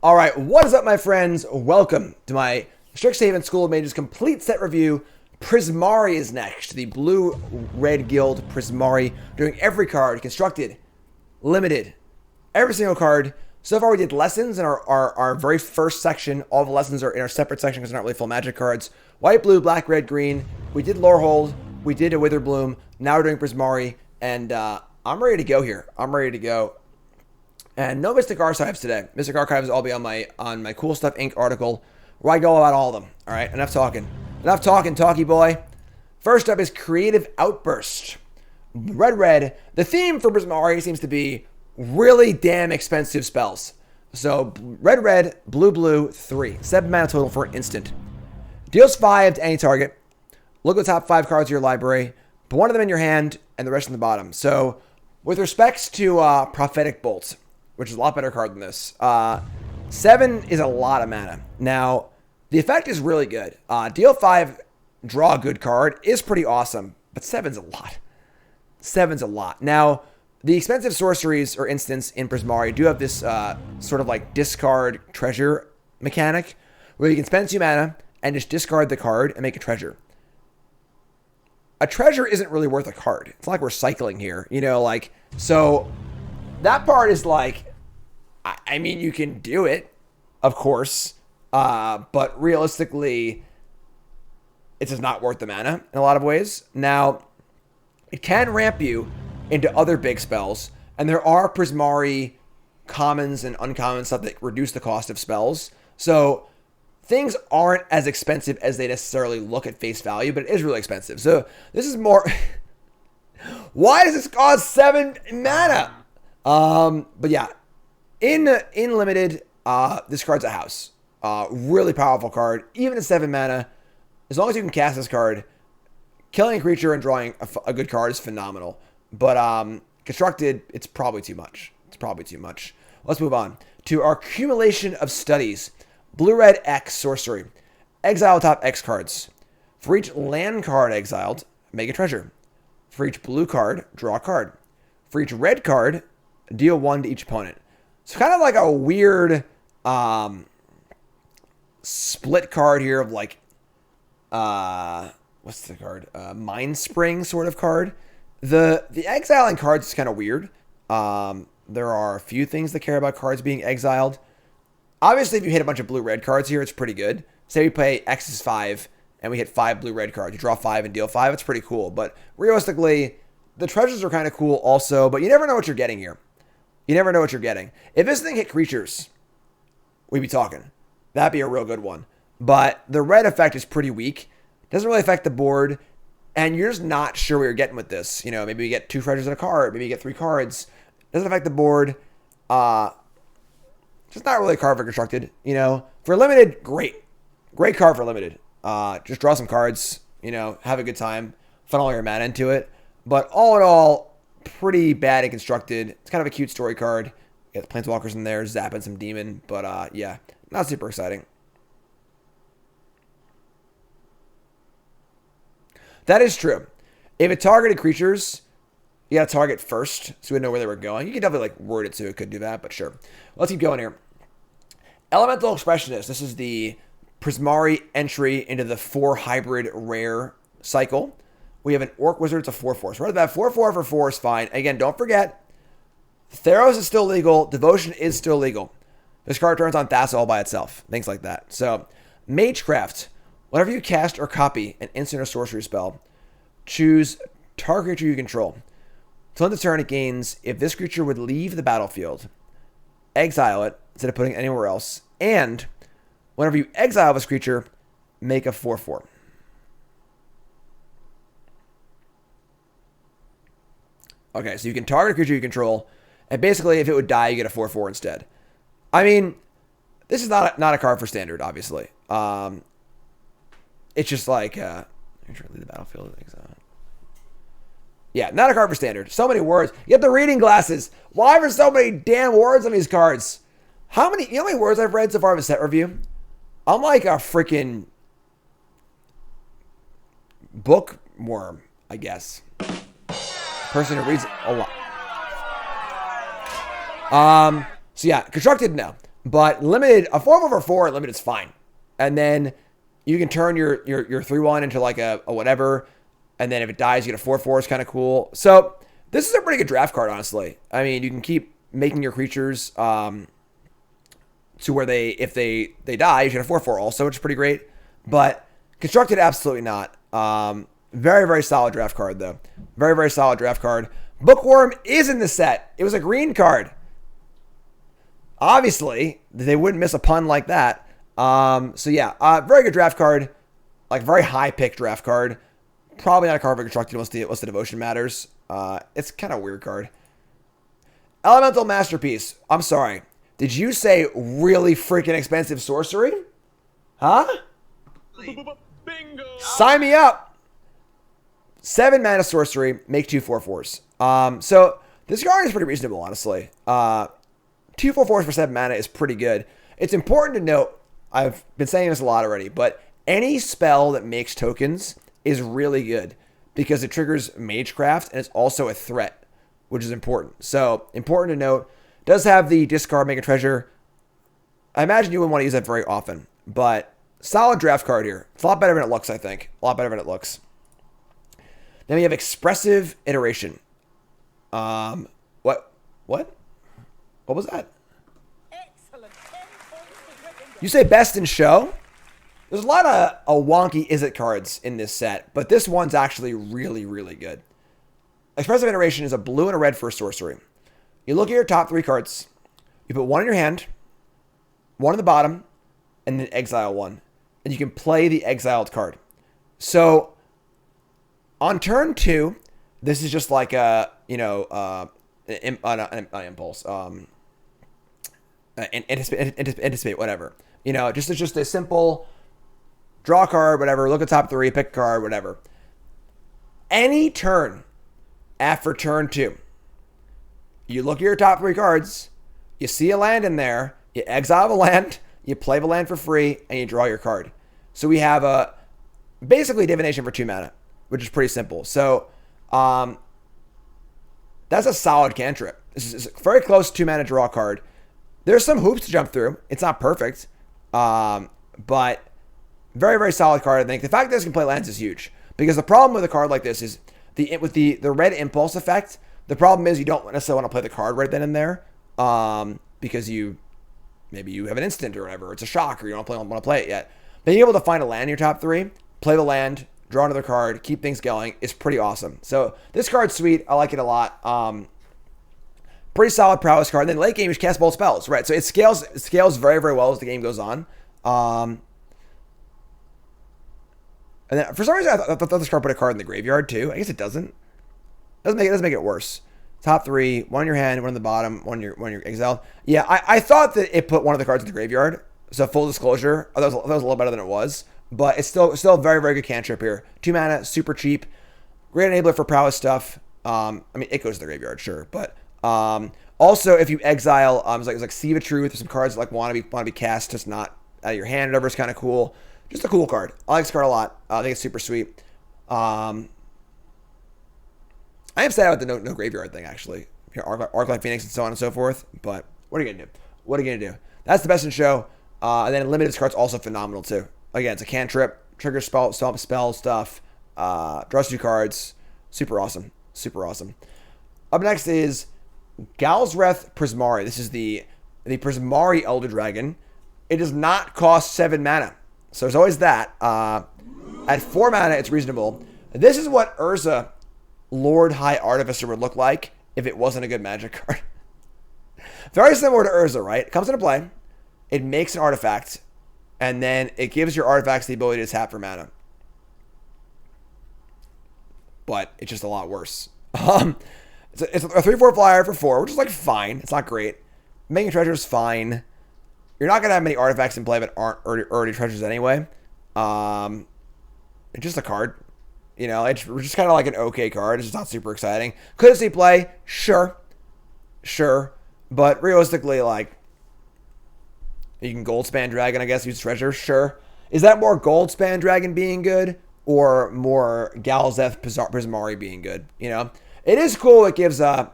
All right, what is up, my friends? Welcome to my Strixhaven School of Mages complete set review. Prismari is next. The blue-red guild Prismari, doing every card, constructed, limited, every single card. So far, we did lessons in our very first section. All the lessons are in our separate section because they're not really full magic cards. White, blue, black, red, green. We did Lorehold. We did a Witherbloom. Now we're doing Prismari, and I'm ready to go here. I'm ready to go. And no Mystic Archives today. Mystic Archives will all be on my Cool Stuff Inc. article, where I go about all of them. All right, enough talking. Enough talking, talky boy. First up is Creative Outburst. Red. The theme for Prismari seems to be really damn expensive spells. So red, blue, 3. 7 mana total for an instant. Deals 5 to any target. Look at the top 5 cards of your library. Put one of them in your hand and the rest in the bottom. So with respects to Prophetic Bolt, which is a lot better card than this, 7 is a lot of mana. Now, the effect is really good. Deal 5, draw a good card is pretty awesome, but 7's a lot. 7's a lot. Now, the expensive sorceries or instants in Prismari do have this sort of like discard treasure mechanic, where you can spend 2 mana and just discard the card and make a treasure. A treasure isn't really worth a card. It's not like we're cycling here, you know, like, so that part is like, I mean, you can do it, of course, but realistically, it's just not worth the mana in a lot of ways. Now, it can ramp you into other big spells, and there are Prismari commons and uncommon stuff that reduce the cost of spells. So things aren't as expensive as they necessarily look at face value, but it is really expensive. So this is more... Why does this cost 7 mana? But yeah, in limited, this card's a house. Really powerful card, even at 7 mana. As long as you can cast this card, killing a creature and drawing a good card is phenomenal. But constructed, it's probably too much. Let's move on to our Accumulation of Studies. Blue-red X sorcery. Exile top X cards. For each land card exiled, make a treasure. For each blue card, draw a card. For each red card, deal 1 to each opponent. So kind of like a weird split card here of like, what's the card? Mind Spring sort of card. The exiling cards is kind of weird. There are a few things that care about cards being exiled. Obviously, if you hit a bunch of blue-red cards here, it's pretty good. Say we play X is 5, and we hit 5 blue-red cards. You draw 5 and deal 5. It's pretty cool. But realistically, the treasures are kind of cool also, but you never know what you're getting here. You never know what you're getting. If this thing hit creatures, we'd be talking. That'd be a real good one. But the red effect is pretty weak. Doesn't really affect the board, and you're just not sure what you're getting with this. You know, maybe you get 2 treasures in a card. Maybe you get 3 cards. Doesn't affect the board. Just not really a card for constructed, you know. For limited, great. Great card for limited. Just draw some cards, you know, have a good time, funnel your mana into it. But all in all, pretty bad and constructed. It's kind of a cute story card. You got the Planeswalkers in there, zapping some demon. But yeah, not super exciting. That is true. If it targeted creatures, you got to target first, so we know where they were going. You can definitely like word it so it could do that, but sure. Let's keep going here. Elemental Expressionist. This is the Prismari entry into the 4 hybrid rare cycle. We have an Orc Wizard. It's a 4/4. So right at that 4/4 for 4 is fine. Again, don't forget, Theros is still legal. Devotion is still legal. This card turns on Thassa all by itself. Things like that. So, Magecraft. Whenever you cast or copy an instant or sorcery spell, choose target creature you control. Till end of turn, it gains if this creature would leave the battlefield, exile it instead of putting it anywhere else, and whenever you exile this creature, make a 4/4. Okay, so you can target a creature you control, and basically, if it would die, you get a 4/4 instead. I mean, this is not a card for standard, obviously. It's just like, leave the battlefield, exile. Yeah, not a card for standard. So many words. You get the reading glasses. Why are there so many damn words on these cards? You know how many words I've read so far in the set review? I'm like a freaking bookworm, I guess. Person who reads a lot. So yeah, constructed, no. But limited, a 4/4 limited is fine. And then you can turn your 3/1 into like a whatever. And then if it dies, you get a 4/4. It's kind of cool. So this is a pretty good draft card, honestly. I mean, you can keep making your creatures to where if they die, you get a 4/4 also, which is pretty great. But constructed, absolutely not. Very, very solid draft card, though. Very, very solid draft card. Bookworm is in the set. It was a green card. Obviously, they wouldn't miss a pun like that. So yeah, very good draft card. Like very high pick draft card. Probably not a card for constructed once the devotion matters. It's kind of a weird card. Elemental Masterpiece. I'm sorry. Did you say really freaking expensive sorcery? Huh? Bingo. Sign me up. 7 mana sorcery, make 2 4/4s. So this card is pretty reasonable, honestly. 2 4/4s for 7 mana is pretty good. It's important to note, I've been saying this a lot already, but any spell that makes tokens is really good because it triggers Magecraft and it's also a threat, which is important. So important to note, does have the discard make a treasure. I imagine you wouldn't want to use that very often, but solid draft card here. It's a lot better than it looks, I think. A lot better than it looks. Then we have Expressive Iteration. What was that? Excellent. You say best in show? There's a lot of wonky is-it cards in this set, but this one's actually really, really good. Expressive Iteration is a blue and a red for a sorcery. You look at your top 3 cards. You put 1 in your hand, 1 in the bottom, and then exile 1. And you can play the exiled card. So on turn 2, this is just like a, an impulse. Anticipate, whatever. Just a simple draw a card, whatever. Look at top 3, pick a card, whatever. Any turn after turn 2, you look at your top 3 cards, you see a land in there, you exile the land, you play the land for free, and you draw your card. So we have basically divination for 2 mana, which is pretty simple. So that's a solid cantrip. This is very close to 2 mana draw card. There's some hoops to jump through. It's not perfect, but very, very solid card, I think. The fact that this can play lands is huge because the problem with a card like this is with the red impulse effect. The problem is you don't necessarily want to play the card right then and there because maybe you have an instant or whatever. It's a shock or you don't want to play it yet. Being able to find a land in your top 3, play the land, draw another card, keep things going is pretty awesome. So this card's sweet. I like it a lot. Pretty solid prowess card. And then late game, you cast both spells, right? So it scales very, very well as the game goes on. And then for some reason, I thought this card put a card in the graveyard too. I guess it doesn't. It doesn't make it worse. Top 3, 1 in your hand, 1 in the bottom, 1 in your exile. Yeah, I thought that it put one of the cards in the graveyard. So full disclosure, that was a little better than it was. But it's still a very, very good cantrip here. 2 mana, super cheap. Great enabler for prowess stuff. I mean, it goes to the graveyard, sure. But also, if you exile, it's like Sieve of Truth, or some cards that want to be cast, just not out of your hand, whatever, is kind of cool. Just a cool card. I like this card a lot. I think it's super sweet. I am sad about the no graveyard thing, actually. Arclight Phoenix and so on and so forth. But what are you going to do? That's the best in show. And then limited card's also phenomenal, too. Again, it's a cantrip, trigger spell stuff, draws 2 cards. Super awesome. Super awesome. Up next is Galsreth Prismari. This is the Prismari Elder Dragon. It does not cost 7 mana. So there's always that. At 4 mana, it's reasonable. This is what Urza, Lord High Artificer, would look like if it wasn't a good magic card. Very similar to Urza, right? It comes into play. It makes an artifact. And then it gives your artifacts the ability to tap for mana. But it's just a lot worse. It's a 3/4 flyer for 4, which is like fine. It's not great. Making treasures, fine. You're not going to have many artifacts in play that aren't already treasures anyway. It's just a card. It's just kind of like an okay card. It's just not super exciting. Could it see play? Sure. But realistically, like, you can Goldspan Dragon, I guess, use treasure. Sure. Is that more Goldspan Dragon being good or more Galsreth Prismari being good? It is cool. It gives it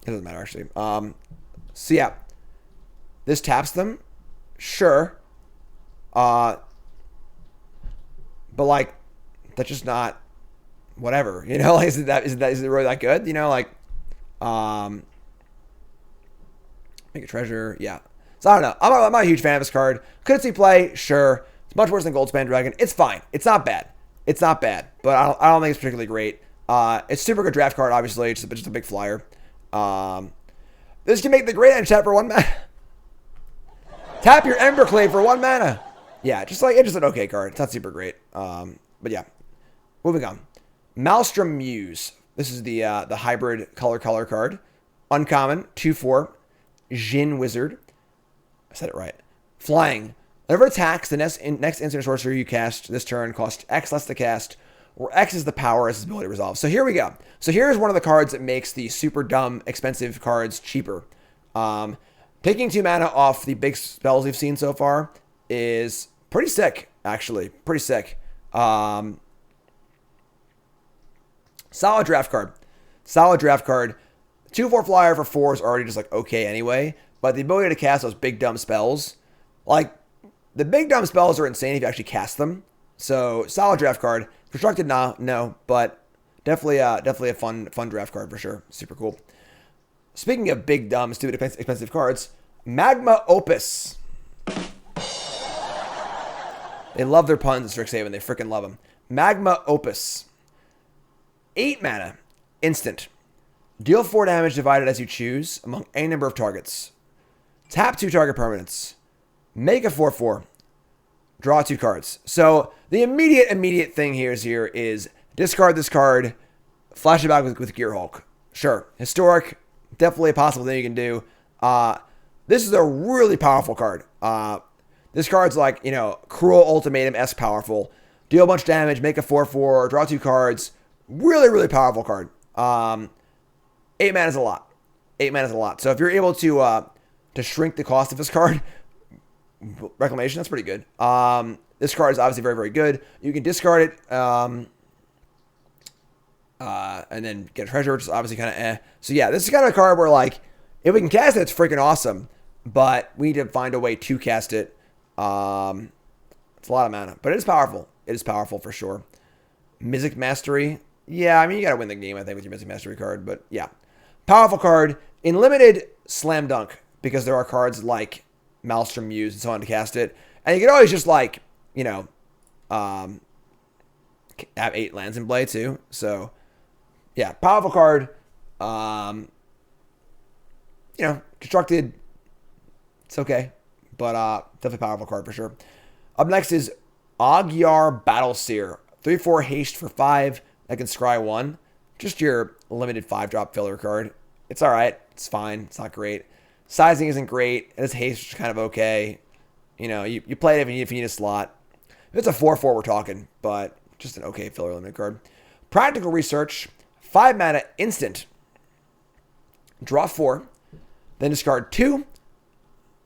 doesn't matter actually. So yeah, This taps them. Sure. But like, that's just not whatever, you know, like, is it really that good? You know, like, make a treasure. Yeah. So I don't know. I'm not a huge fan of this card. Could it see play? Sure. It's much worse than Goldspan Dragon. It's fine. It's not bad. It's not bad, but I don't think it's particularly great. It's super good draft card, obviously. It's just a big flyer. This can make the Great End tap for 1 mana. Tap your Emberclave for 1 mana. Yeah, it's just an okay card. It's not super great. But yeah. Moving on. Maelstrom Muse. This is the hybrid color card. Uncommon, 2/4. Jin Wizard. I said it right. Flying. Whenever attacks, the next instant or sorcery you cast this turn costs X less to cast, where X is the power as its ability resolves. So here we go. So here's one of the cards that makes the super dumb, expensive cards cheaper. Taking 2 mana off the big spells we've seen so far is pretty sick, actually. Pretty sick. Solid draft card. Solid draft card. 2/4 flyer for 4 is already just like okay anyway. But the ability to cast those big dumb spells, like the big dumb spells are insane if you actually cast them. So solid draft card. Constructed, no, but definitely a fun draft card for sure. Super cool. Speaking of big dumb, stupid, expensive cards, Magma Opus. They love their puns in Strixhaven. They freaking love them. Magma Opus. 8 mana. Instant. Deal 4 damage divided as you choose among any number of targets. Tap 2 target permanents. Make a 4/4. Draw 2 cards. So the immediate thing here is discard this card, flash it back with Gearhulk. Sure. Historic. Definitely a possible thing you can do. This is a really powerful card. This card's like, you know, Cruel Ultimatum-esque powerful. Deal a bunch of damage, make a 4/4, draw 2 cards. Really powerful card. 8 mana is a lot. 8 mana is a lot. So if you're able to shrink the cost of this card, Reclamation, that's pretty good. This card is obviously very good. You can discard it and then get a treasure, which is obviously kind of eh. So yeah, this is kind of a card where like, if we can cast it, it's freaking awesome. But we need to find a way to cast it. It's a lot of mana, but it is powerful. It is powerful for sure. Mythic Mastery. Yeah, I mean, you got to win the game, I think, with your Mythic Mastery card. But yeah, powerful card. In limited, slam dunk, because there are cards like Maelstrom Muse and so on to cast it. And you can always just like, you know, have 8 lands in play too. So yeah, powerful card. You know, constructed, it's okay. But definitely powerful card for sure. Up next is Magyar Battleseer. 3/4 haste for 5. That can scry 1. Just your limited 5-drop filler card. It's alright. It's fine. It's not great. Sizing isn't great. And its haste is kind of okay. You know, you play it if you need a slot. If it's a 4/4, we're talking. But just an okay filler limited card. Practical Research. 5 mana instant. Draw 4. Then discard 2.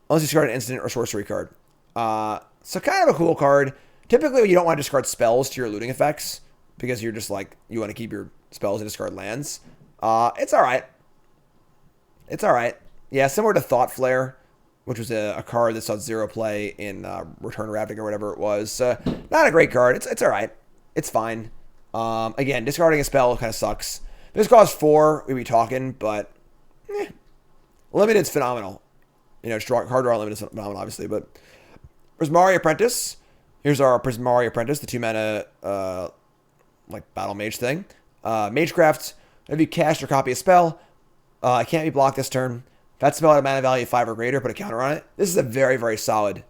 Unless you discard an instant or sorcery card. So kind of a cool card. Typically, you don't want to discard spells to your looting effects. Because you're just like, you want to keep your spells and discard lands. It's alright. It's alright. Yeah, similar to Thought Flare, which was a card that saw 0 play in Return Ravaging or whatever it was. Not a great card. It's alright. It's fine. Again, discarding a spell kind of sucks. If this costs 4, we'd be talking, but limited's phenomenal. You know, card draw limited is phenomenal, obviously, but Prismari Apprentice. Here's our Prismari Apprentice, the 2 mana like battle mage thing. Magecraft. If you cast or copy a spell, it can't be blocked this turn. If that spell had a mana value of 5 or greater, put a counter on it. This is a very solid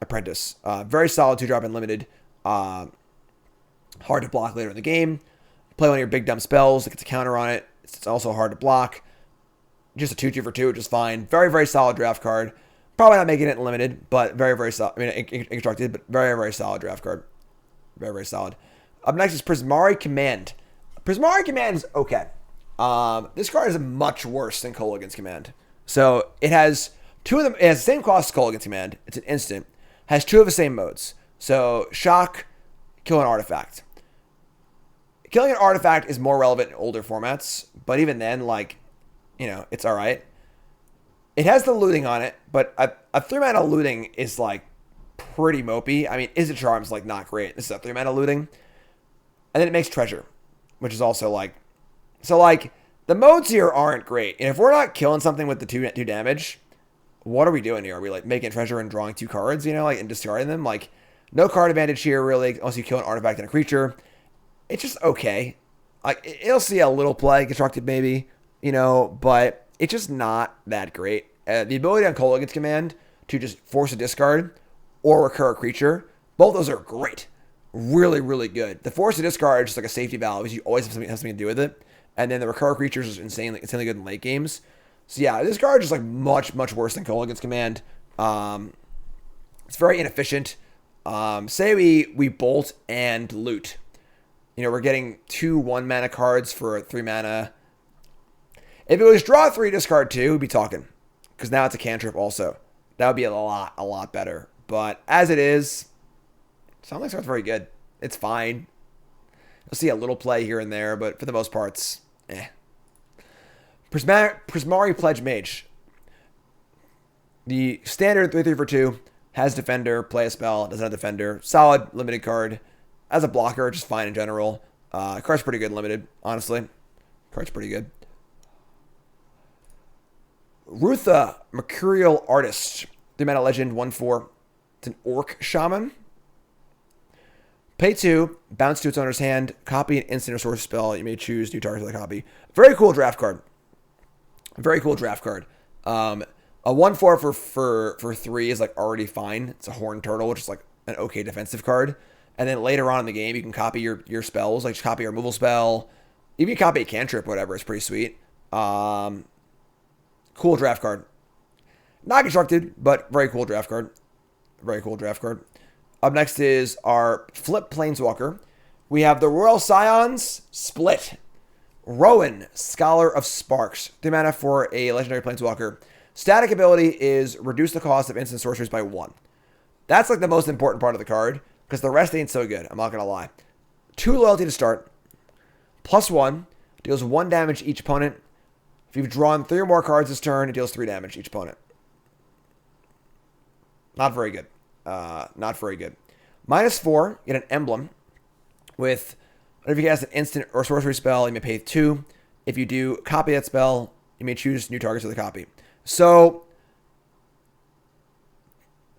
Apprentice. Very solid 2-drop and limited. Hard to block later in the game. Play one of your big dumb spells, it gets a counter on it. It's also hard to block. Just a 2/2 for 2, which is fine. Very solid draft card. Probably not making it limited, but very solid. I mean, constructed, but very solid draft card. Very solid. Up next is Prismari Command. Prismari Command is okay. This card is much worse than Kolaghan's Command. So it has 2 of them. It has the same cost as Kolaghan's Command. It's an instant. Has 2 of the same modes. So shock, kill an artifact. Killing an artifact is more relevant in older formats, but even then, like, you know, it's all right. It has the looting on it, but a 3-mana looting is like pretty mopey. I mean, Is It Charm's like not great. This is a 3-mana looting. And then it makes treasure, which is also like... So like, the modes here aren't great. And if we're not killing something with the 2 damage, what are we doing here? Are we like making treasure and drawing 2 cards, you know, like, and discarding them? Like, no card advantage here really, unless you kill an artifact and a creature. It's just okay. Like, it'll see a little play constructed maybe, you know, but it's just not that great. The ability on Kolaghan's Command to just force a discard or recur a creature, both those are great. Really, really good. The force a discard is just like a safety valve because you always have something to do with it. And then the recur creatures is insanely good in late games. So yeah, this card is like much worse than Kolaghan's Command. It's very inefficient. Say we bolt and loot. You know, we're getting 2 1-mana cards for 3 mana. If it was draw 3, discard 2, we'd be talking. Because now it's a cantrip also. That would be a lot better. But as it is, Soundlike Star's very good. It's fine. You'll see a little play here and there, but for the most part, it's Prismari Pledge Mage. The standard 3/3 for 2 has defender, play a spell, doesn't have defender. Solid limited card. As a blocker, just fine in general. Card's pretty good limited, honestly. Card's pretty good. Rutha, Mercurial Artist. 3-mana legend, 1/4. It's an Orc Shaman. Pay 2, bounce to its owner's hand, copy an instant or sorcery spell. You may choose new target for the copy. Very cool draft card. Very cool draft card. A 1/4 for 3 is like already fine. It's a Horned Turtle, which is like an okay defensive card. And then later on in the game, you can copy your spells, like just copy a removal spell. Even copy a cantrip, whatever. It's pretty sweet. Cool draft card. Not constructed, but very cool draft card. Very cool draft card. Up next is our Flip Planeswalker. We have the Royal Scions Split. Rowan, Scholar of Sparks. 3 mana for a legendary Planeswalker. Static ability is reduce the cost of instant sorceries by 1. That's like the most important part of the card, because the rest ain't so good. I'm not going to lie. 2 loyalty to start. +1. Deals 1 damage to each opponent. If you've drawn 3 or more cards this turn, it deals 3 damage to each opponent. Not very good. Not very good. -4, get an emblem with, if you cast an instant or sorcery spell, you may pay 2. If you do copy that spell, you may choose new targets for the copy. So,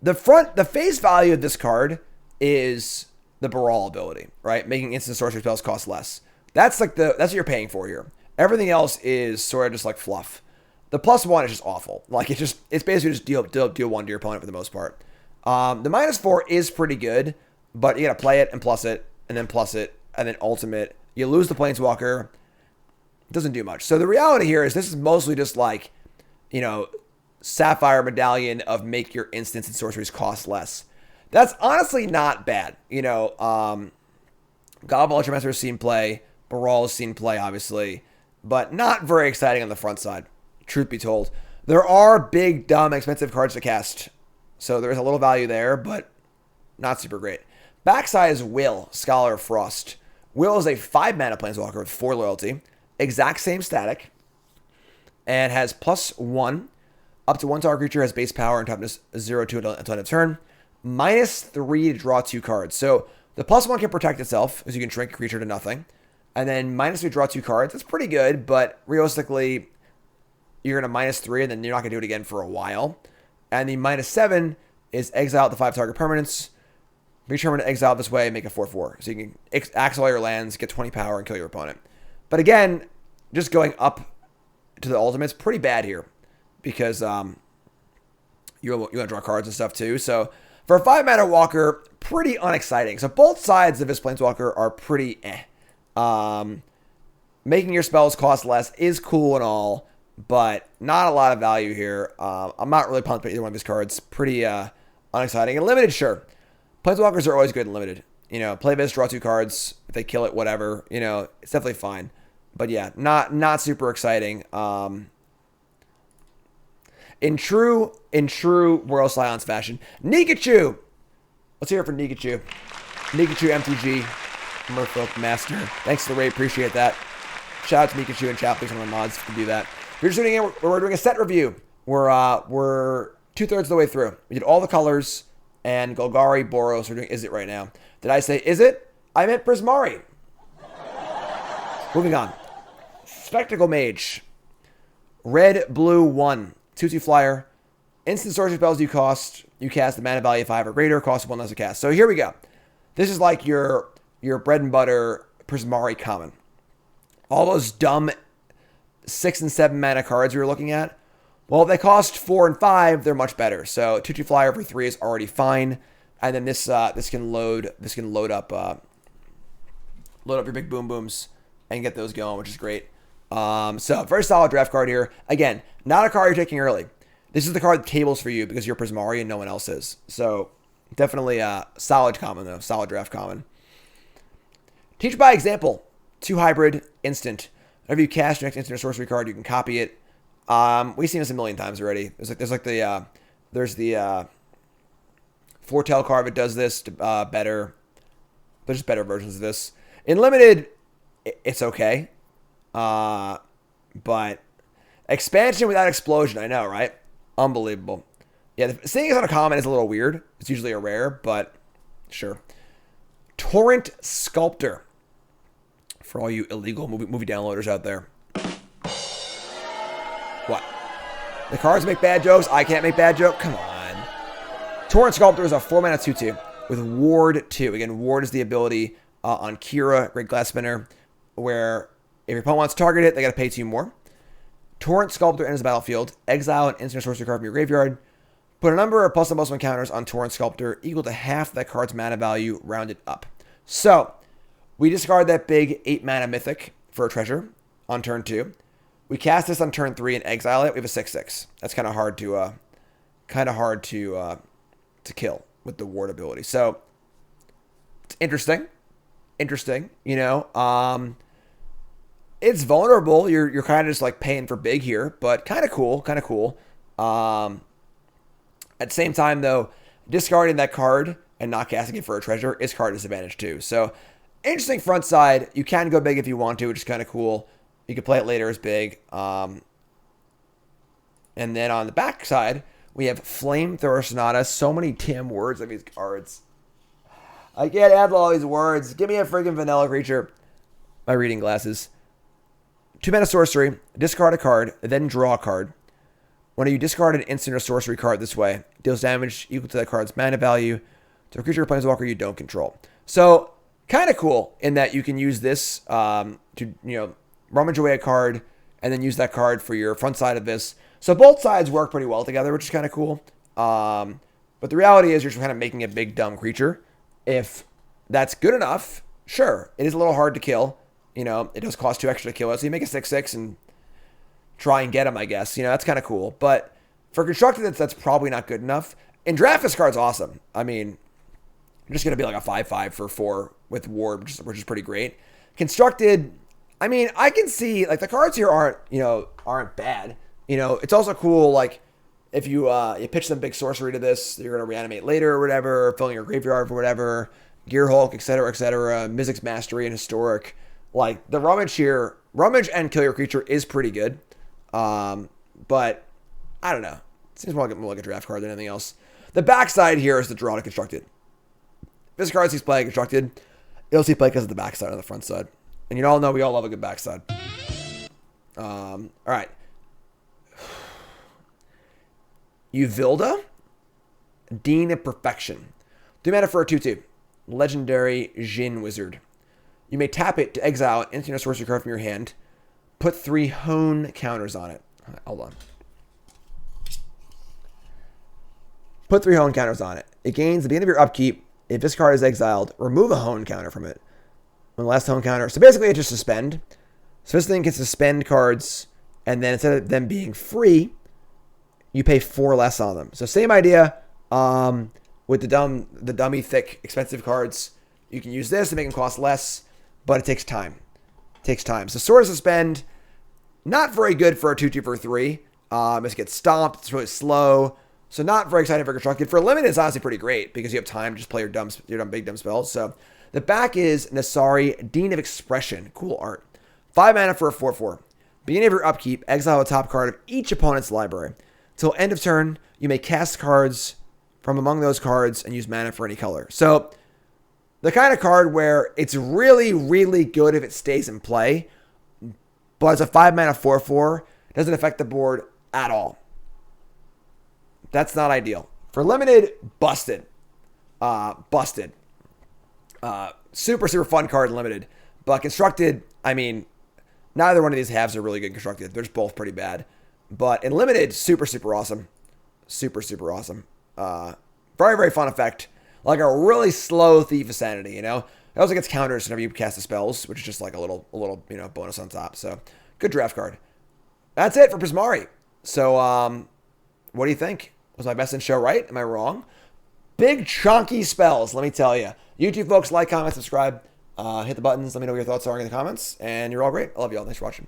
the face value of this card is the Baral ability, right? Making instant sorcery spells cost less. That's what you're paying for here. Everything else is sort of just like fluff. The +1 is just awful. Like it's basically just deal 1 to your opponent for the most part. The -4 is pretty good, but you gotta play it and plus it, and then plus it, and then ultimate. You lose the Planeswalker. It doesn't do much. So the reality here is this is mostly just like, you know, Sapphire Medallion of make your instants and sorceries cost less. That's honestly not bad. You know, Goblin Ultramaster has seen play. Baral has seen play, obviously. But not very exciting on the front side, truth be told. There are big, dumb, expensive cards to cast. So there's a little value there, but not super great. Backside is Will, Scholar of Frost. Will is a 5-mana Planeswalker with 4 loyalty. Exact same static. And has +1. Up to 1 target creature has base power and toughness 0-2 until end of turn. -3 to draw 2 cards. So the +1 can protect itself, because you can shrink a creature to nothing. And then -3 to draw 2 cards. That's pretty good, but realistically, you're going to -3, and then you're not going to do it again for a while. And the -7 is exile the 5 target permanents. Determine to exile this way and make a 4/4. So you can axle all your lands, get 20 power, and kill your opponent. But again, just going up to the ultimate's pretty bad here. Because you want to draw cards and stuff too. So for a 5-mana walker, pretty unexciting. So both sides of this Planeswalker are pretty making your spells cost less is cool and all, but not a lot of value here. I'm not really pumped by either one of these cards. Pretty unexciting. And limited, sure. Planeswalkers are always good and limited. You know, play this, draw 2 cards. If they kill it, whatever. You know, it's definitely fine. But yeah, not super exciting. In true Royal Scions fashion, Nikachu. Let's hear it for Nikachu. Nikachu MTG, Merfolk Master. Thanks to the raid, appreciate that. Shout out to Nikachu and chat, please, one of my mods to do that. If you're just tuning in, we're doing a set review. We're 2/3 of the way through. We did all the colors, and Golgari, Boros, we're doing Is It right now. Did I say Is It? I meant Prismari. Moving on. Spectacle Mage. Red, blue, 1. 2/2 flyer. Instant sorcery spells you cast the mana value 5 or greater, cost 1 less to cast. So here we go. This is like your bread and butter Prismari Command. All those dumb 6 and 7 mana cards we were looking at, well, if they cost 4 and 5, they're much better. So 2/2 flyer for 3 is already fine. And then this can load up your big boom booms and get those going, which is great. So very solid draft card here. Again, not a card you're taking early. This is the card that tables for you because you're Prismari and no one else is. So definitely a solid common though. Solid draft common. Teach by example. 2 hybrid instant. Whenever you cast your next instant or sorcery card, you can copy it. We've seen this a million times already. There's the foretell card that does this better. There's just better versions of this. In limited, it's okay. But expansion without explosion, I know, right? Unbelievable. Yeah, seeing it on a common is a little weird. It's usually a rare, but sure. Torrent Sculptor. For all you illegal movie downloaders out there. What? The cards make bad jokes? I can't make bad jokes? Come on. Torrent Sculptor is a 4-mana 2/2 with Ward 2. Again, Ward is the ability on Kira, Great Glass Spinner, where if your opponent wants to target it, they got to pay 2 more. Torrent Sculptor enters the battlefield. Exile an instant or sorcery card from your graveyard. Put a number of +1/+1 counters on Torrent Sculptor equal to half that card's mana value rounded up. So, we discard that big 8-mana mythic for a treasure on turn 2. We cast this on turn 3 and exile it. We have a 6/6. That's kind of hard to kill with the Ward ability. So, it's interesting. You know, it's vulnerable. You're kind of just like paying for big here, but kind of cool. At the same time, though, discarding that card and not casting it for a treasure is card disadvantage too. So, interesting front side. You can go big if you want to, which is kind of cool. You can play it later as big. And then on the back side, we have Flamethrower Sonata. So many damn words of these cards. I can't handle all these words. Give me a freaking vanilla creature. My reading glasses. 2-mana sorcery. Discard a card, then draw a card. When you discard an instant or sorcery card this way, it deals damage equal to that card's mana value to a creature or planeswalker you don't control. So, kind of cool in that you can use this to, rummage away a card and then use that card for your front side of this. So both sides work pretty well together, which is kind of cool. But the reality is you're just kind of making a big dumb creature. If that's good enough, sure. It is a little hard to kill. It does cost 2 extra to kill it. So you make a 6/6 and try and get him, I guess. That's kind of cool. But for constructed, that's probably not good enough. In draft, this card's awesome. I mean, I'm just going to be like a 5/5 for 4 with Ward, which is pretty great. Constructed, I mean, I can see, like, the cards here aren't bad. It's also cool, like, if you pitch some big sorcery to this, you're going to reanimate later or whatever, filling your graveyard for whatever, Gear Hulk, etc., Mizzix Mastery and Historic. Like, the rummage and kill your creature is pretty good. But, I don't know. It seems more like a draft card than anything else. The backside here is the draw to constructed. This card sees play constructed. It'll see play because of the backside on the front side. And you all know we all love a good backside. All right. Uvilda, Dean of Perfection. 2 mana for a 2/2. Legendary Jin Wizard. You may tap it to exile an instant or sorcery card from your hand. Put 3 hone counters on it. All right, hold on. Put 3 hone counters on it. It gains at the end of your upkeep. If this card is exiled, remove a hone counter from it. When the last hone counter. So basically, it just suspend. So this thing can suspend cards, and then instead of them being free, you pay 4 less on them. So same idea with the dummy thick expensive cards. You can use this to make them cost less, but it takes time. So Sword of Suspend, not very good for a 2/2 for 3. It gets stomped. It's really slow. So not very exciting for constructed. For limited, it's honestly pretty great because you have time to just play your big dumb spells. So the back is Nasari, Dean of Expression. Cool art. 5 mana for a 4/4. Beginning of your upkeep, exile a top card of each opponent's library. Till end of turn, you may cast cards from among those cards and use mana for any color. So the kind of card where it's really, really good if it stays in play, but as a 5-mana 4/4, doesn't affect the board at all. That's not ideal. For limited, busted. Busted. Super, super fun card in limited. But constructed, I mean, neither one of these halves are really good constructed. They're just both pretty bad. But in limited, super, super awesome. Super, super awesome. Very, very fun effect. Like a really slow Thief of Sanity, you know? It also gets counters whenever you cast the spells, which is just like a little, bonus on top. So, good draft card. That's it for Prismari. So, what do you think? Was my best in show right? Am I wrong? Big chunky spells, let me tell you. YouTube folks, like, comment, subscribe. Hit the buttons. Let me know what your thoughts are in the comments. And you're all great. I love you all. Thanks for watching.